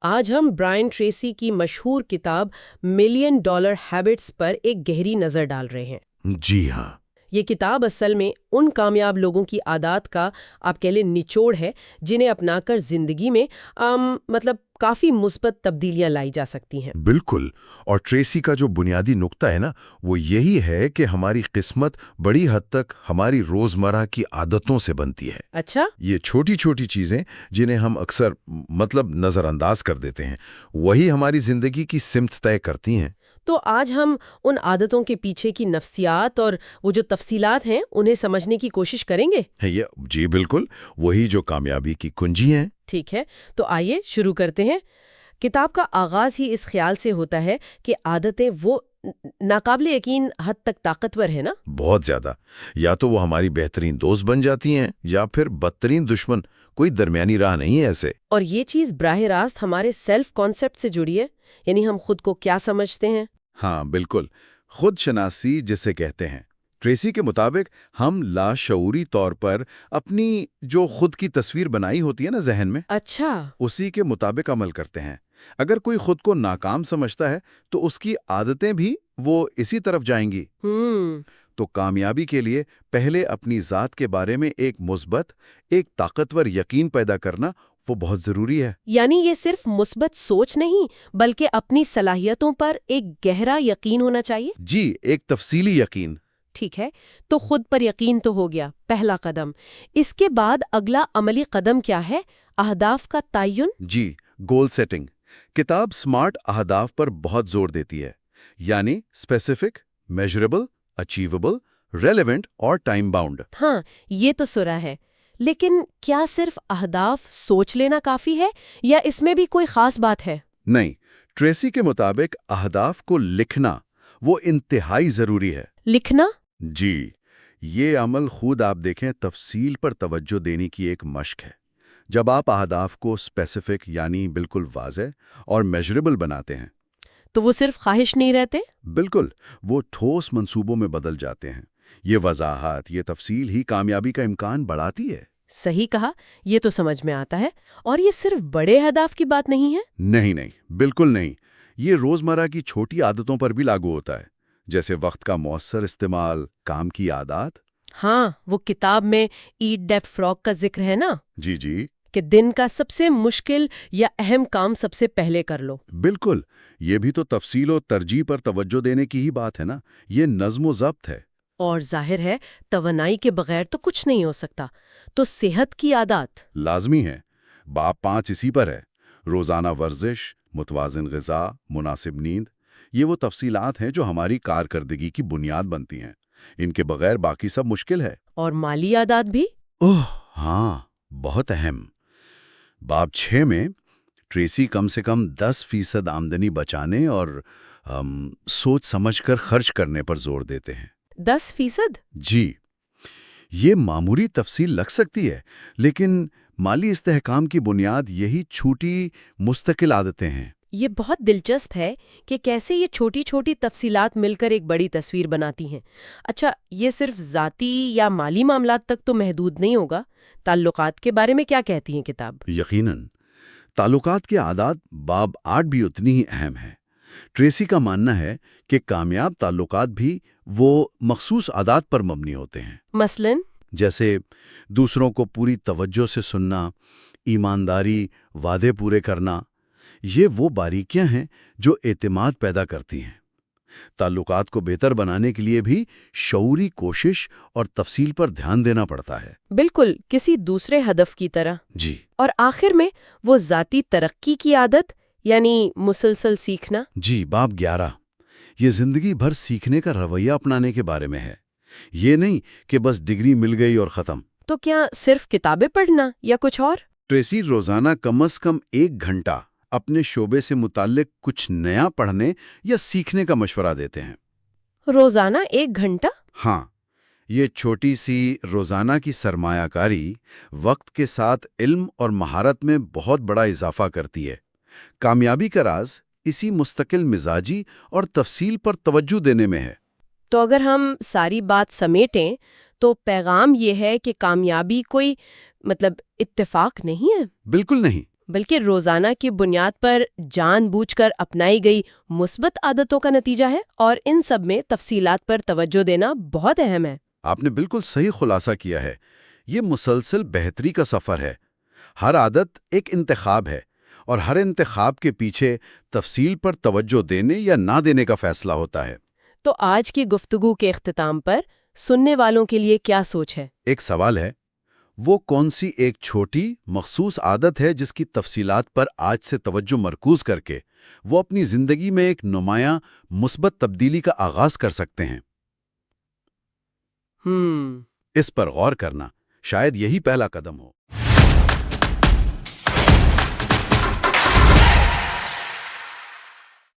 آج ہم Brian Tracy کی مشہور کتاب ملین ڈالر ہیبٹس پر ایک گہری نظر ڈال رہے ہیں۔ جی ہاں۔ یہ کتاب اصل میں ان کامیاب لوگوں کی عادات کا آپ کہہ لیں نچوڑ ہے جنہیں اپنا کر زندگی میں کافی مثبت تبدیلیاں لائی جا سکتی ہیں۔ بالکل، اور ٹریسی کا جو بنیادی نقطہ ہے نا وہ یہی ہے کہ ہماری قسمت بڑی حد تک ہماری روزمرہ کی عادتوں سے بنتی ہے۔ اچھا؟ یہ چھوٹی چھوٹی چیزیں جنہیں ہم اکثر نظر انداز کر دیتے ہیں وہی ہماری زندگی کی سمت طے کرتی ہیں۔ تو آج ہم ان عادتوں کے پیچھے کی نفسیات اور وہ جو تفصیلات ہیں انہیں سمجھنے کی کوشش کریں گے۔ جی بالکل، وہی جو کامیابی کی کنجی ہیں۔ ٹھیک ہے، تو آئیے شروع کرتے ہیں۔ کتاب کا آغاز ہی اس خیال سے ہوتا ہے کہ عادتیں وہ ناقابل یقین حد تک طاقتور ہے نا؟ بہت زیادہ۔ یا تو وہ ہماری بہترین دوست بن جاتی ہیں یا پھر بدترین دشمن، کوئی درمیانی راہ نہیں ہے ایسے۔ اور یہ چیز براہ راست ہمارے سیلف کانسیپٹ سے جڑی ہے، یعنی ہم خود کو کیا سمجھتے ہیں۔ ہاں بالکل، خود شناسی جسے کہتے ہیں۔ ٹریسی کے مطابق ہم لاشعوری طور پر اپنی جو خود کی تصویر بنائی ہوتی ہے نا ذہن میں، اچھا۔ اسی کے مطابق عمل کرتے ہیں۔ اگر کوئی خود کو ناکام سمجھتا ہے تو اس کی عادتیں بھی وہ اسی طرف جائیں گی۔ تو کامیابی کے لیے پہلے اپنی ذات کے بارے میں ایک مثبت، ایک طاقتور یقین پیدا کرنا وہ بہت ضروری ہے۔ یعنی یہ صرف مثبت سوچ نہیں بلکہ اپنی صلاحیتوں پر ایک گہرا یقین ہونا چاہیے۔ جی، ایک تفصیلی یقین۔ ٹھیک ہے، تو خود پر یقین تو ہو گیا، پہلا قدم۔ اس کے بعد اگلا عملی قدم کیا ہے؟ اہداف کا تعین۔ جی، گول سیٹنگ۔ کتاب سمارٹ اہداف پر بہت زور دیتی ہے، یعنی اسپیسیفک، میجربل، اچیویبل، ریلیونٹ اور ٹائم باؤنڈ۔ ہاں، یہ تو سنا ہے، لیکن کیا صرف اہداف سوچ لینا کافی ہے یا اس میں بھی کوئی خاص بات ہے؟ نہیں، ٹریسی کے مطابق اہداف کو لکھنا وہ انتہائی ضروری ہے۔ لکھنا؟ جی، یہ عمل خود آپ دیکھیں تفصیل پر توجہ دینے کی ایک مشق ہے۔ جب آپ اہداف کو اسپیسیفک یعنی بالکل واضح اور میجربل بناتے ہیں تو وہ صرف خواہش نہیں رہتے؟ بالکل، وہ ٹھوس منصوبوں میں بدل جاتے ہیں۔ یہ وضاحت، یہ تفصیل ہی کامیابی کا امکان بڑھاتی ہے۔ صحیح کہا، یہ تو سمجھ میں آتا ہے۔ اور یہ صرف بڑے اہداف کی بات نہیں ہے؟ نہیں، بالکل نہیں۔ یہ روزمرہ کی چھوٹی عادتوں پر بھی لاگو ہوتا ہے، جیسے وقت کا مؤثر استعمال، کام کی عادات۔ ہاں، وہ کتاب میں ایٹ دیٹ فراگ کا ذکر ہے نا؟ جی، کہ دن کا سب سے مشکل یا اہم کام سب سے پہلے کر لو۔ بالکل، یہ بھی تو تفصیل و ترجیح پر توجہ دینے کی ہی بات ہے نا۔ یہ نظم و ضبط ہے۔ اور ظاہر ہے توانائی کے بغیر تو کچھ نہیں ہو سکتا۔ تو صحت کی عادات لازمی ہے۔ باب 5 اسی پر ہے۔ روزانہ ورزش، متوازن غذا، مناسب نیند، یہ وہ تفصیلات ہیں جو ہماری کارکردگی کی بنیاد بنتی ہیں۔ ان کے بغیر باقی سب مشکل ہے۔ اور مالی عادات بھی؟ ہاں، بہت اہم۔ باب 6 میں ٹریسی کم سے کم 10% آمدنی بچانے اور سوچ سمجھ کر خرچ کرنے پر زور دیتے ہیں۔ 10%؟ جی، یہ معمولی تفصیل لگ سکتی ہے، لیکن مالی استحکام کی بنیاد یہی چھوٹی مستقل عادتیں ہیں۔ یہ بہت دلچسپ ہے کہ کیسے یہ چھوٹی چھوٹی تفصیلات مل کر ایک بڑی تصویر بناتی ہیں۔ اچھا، یہ صرف ذاتی یا مالی معاملات تک تو محدود نہیں ہوگا؟ تعلقات کے بارے میں کیا کہتی ہیں کتاب؟ یقیناً، تعلقات کے عادات باب 8 بھی اتنی ہی اہم ہے۔ ٹریسی کا ماننا ہے کہ کامیاب تعلقات بھی وہ مخصوص عادات پر مبنی ہوتے ہیں۔ مثلاً؟ جیسے دوسروں کو پوری توجہ سے سننا، ایمانداری، وعدے پورے کرنا۔ یہ وہ باریکیاں ہیں جو اعتماد پیدا کرتی ہیں۔ تعلقات کو بہتر بنانے کے لیے بھی شعوری کوشش اور تفصیل پر دھیان دینا پڑتا ہے۔ بالکل، کسی دوسرے ہدف کی طرح۔ جی۔ اور آخر میں وہ ذاتی ترقی کی عادت، یعنی مسلسل سیکھنا۔ جی، باب 11 یہ زندگی بھر سیکھنے کا رویہ اپنانے کے بارے میں ہے۔ یہ نہیں کہ بس ڈگری مل گئی اور ختم۔ تو کیا صرف کتابیں پڑھنا یا کچھ اور؟ ٹریسی روزانہ کم از کم 1 گھنٹہ اپنے شعبے سے متعلق کچھ نیا پڑھنے یا سیکھنے کا مشورہ دیتے ہیں۔ روزانہ 1 گھنٹہ؟ ہاں، یہ چھوٹی سی روزانہ کی سرمایہ کاری وقت کے ساتھ علم اور مہارت میں بہت بڑا اضافہ کرتی ہے۔ کامیابی کا راز اسی مستقل مزاجی اور تفصیل پر توجہ دینے میں ہے۔ تو اگر ہم ساری بات سمیٹیں تو پیغام یہ ہے کہ کامیابی کوئی اتفاق نہیں ہے؟ بالکل نہیں۔ بلکہ روزانہ کی بنیاد پر جان بوجھ کر اپنائی گئی مثبت عادتوں کا نتیجہ ہے، اور ان سب میں تفصیلات پر توجہ دینا بہت اہم ہے۔ آپ نے بالکل صحیح خلاصہ کیا ہے۔ یہ مسلسل بہتری کا سفر ہے۔ ہر عادت ایک انتخاب ہے، اور ہر انتخاب کے پیچھے تفصیل پر توجہ دینے یا نہ دینے کا فیصلہ ہوتا ہے۔ تو آج کی گفتگو کے اختتام پر سننے والوں کے لیے کیا سوچ ہے؟ ایک سوال ہے، وہ کون سی ایک چھوٹی مخصوص عادت ہے جس کی تفصیلات پر آج سے توجہ مرکوز کر کے وہ اپنی زندگی میں ایک نمایاں مثبت تبدیلی کا آغاز کر سکتے ہیں؟ اس پر غور کرنا شاید یہی پہلا قدم ہو۔